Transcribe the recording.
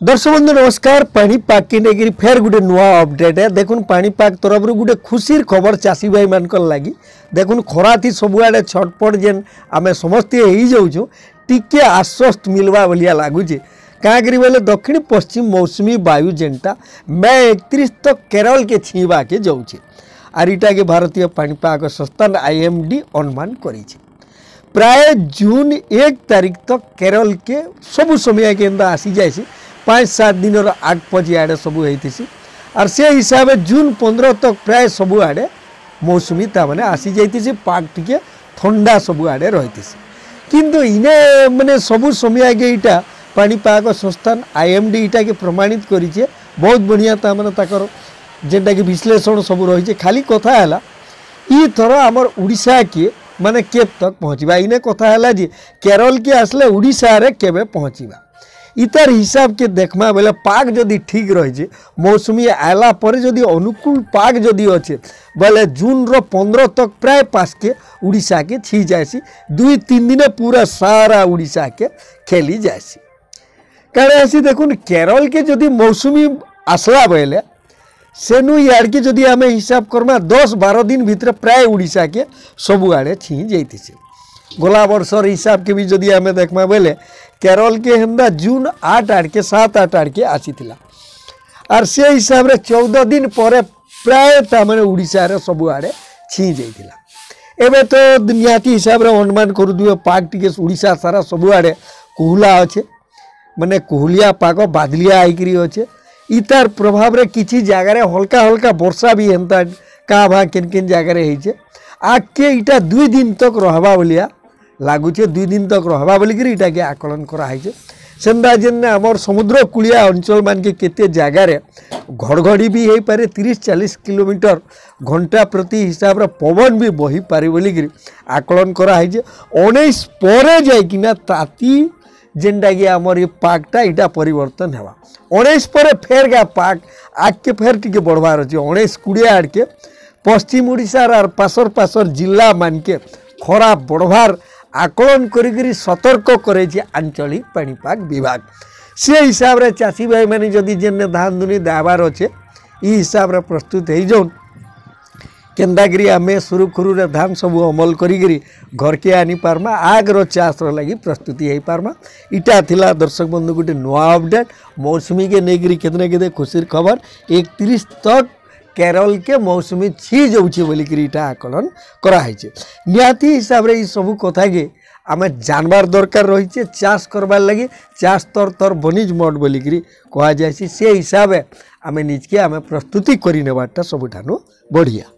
दर्शक बंधु नमस्कार। पाणीपाग के लेकर फेर गोटे नुआ अपडेट है। देखुन पाणीपाग तरफ गोटे खुशी खबर चाषी भाई मान लगी। देखुन खरा थी सबुआड़े छटपट जेन आम समस्ते हो जाऊँ टिके आश्वस्त मिलवा भलिया लगुचे। क्या करी बोले दक्षिण पश्चिम मौसुमी वायु जेनटा मैं 31 तक केरल के छीवा के जाऊे आर इटा के भारतीय पाणीपाग संस्थान IMD अनुमान करी प्राय जून 1 तारीख तक केरल के सबु समय के अंदर आसी जाए 5-7 दिन आग पची आड़े सबू होती और से हिसाब से जून 15 तक प्राय सबू आड़े मौसुमी ताने आसी जाती पाग टिके ठंडा सबू आड़े रही किंतु इने माने सबू समय के इटा पाणीपाग संस्थान IMD इटा के प्रमाणित करिचे बहुत बढ़िया ताने ताकर जेनटा कि विश्लेषण सब रही खाली कथा है ई थर आमर उड़ीसा के माने केब तक पहुँचवा इने कथा है जे केरल के आसले उड़ीसा रे केबे पहुँचवा इतार हिसाब के देखमा बेले पाग जदि ठीक रही मौसुमी आला पर जदि अनुकूल पाग जदि अच्छे बोले जून रो 15 तक प्राय पास के उड़ीसा के छी जाएसी 2-3 दिन पूरा सारा उड़ीसा के खेली जाएसी कारण ऐसी देखुन केरल के जदि मौसुमी आसला बेले सेनु यार के जदि आम हिसाब करमा 10-12 दिन भीतर प्राय उड़ीसा के सबु आड़े छी जाती गला वर्षर हिसाब के भी जदि आम देखमा बेले केरल के हेन्दा जून 8 आड़ के 7-8 आड़ के आसी और से हिसाब रे 14 दिन पर प्राय तामने उड़ीसा रे सबु आड़े छी जाइतिला एबे तो निहाती हिसाब रे अनुमान करू दियो पाग टिके उड़ीसा सारा सबु आड़े कोहुला अच्छे माने कोहुलिया पाग बादलिया आइकरी अच्छे इतार प्रभाव रे किछि जगह रे हल्का हल्का वर्षा भी हेन्ता का भा केन केन जगह रे होइछे आके इटा 2 दिन तक रहबा बोलिया लगुचे 2 दिन तक रहबा बोलिक इटा के आकलन कराई सेंदा जेन आमर समुद्र कूलिया अंचल मान के केते जगह रे घड़घड़ी भी हो पारे 30-40 किलोमीटर घंटा प्रति हिसाब रे पवन भी बही पारे बोलिक आकलन कराई 19 पर जाइकिना ताती जेनटा कि आमर ये पागटा इटा परिवर्तन हेवा 19 पर फेर गा पाग आग के फेर टिके बढ़वार अच्छे 19-20 आड़ के पश्चिम उड़ीसार और पासर जिला मान के खरा बढ़वार आकलन करी सतर्क करे आंचलिक पाणीपाग विभाग से हिसाब रे चाषी भाई मैंने जदि जेने धान दुनी दाबार अच्छे ई हिसाब रे प्रस्तुत हो जाऊन केन्दागिरी आम सुरुखुरु रे धान सबू अमल करी घर के आनी पारमा आग रो चाष रो लगी प्रस्तुति हो पारमा इटा थिला दर्शक बंधु गोटे नुआ अपडेट मौसुमी के नेगिरी केतने केते खुशी खबर 31 तक केरल के मौसुमी छी जाऊे बोलिक इटा आकलन कराई निहाती हिसाब रे सबू कथा के आम जानबार दरकार रही चाष करबार लगी चाष तर बनिज मड बोलिक कह जाए से हिसाब आम निजके आम प्रस्तुति कर नेबाटा सबुठानु बढ़िया।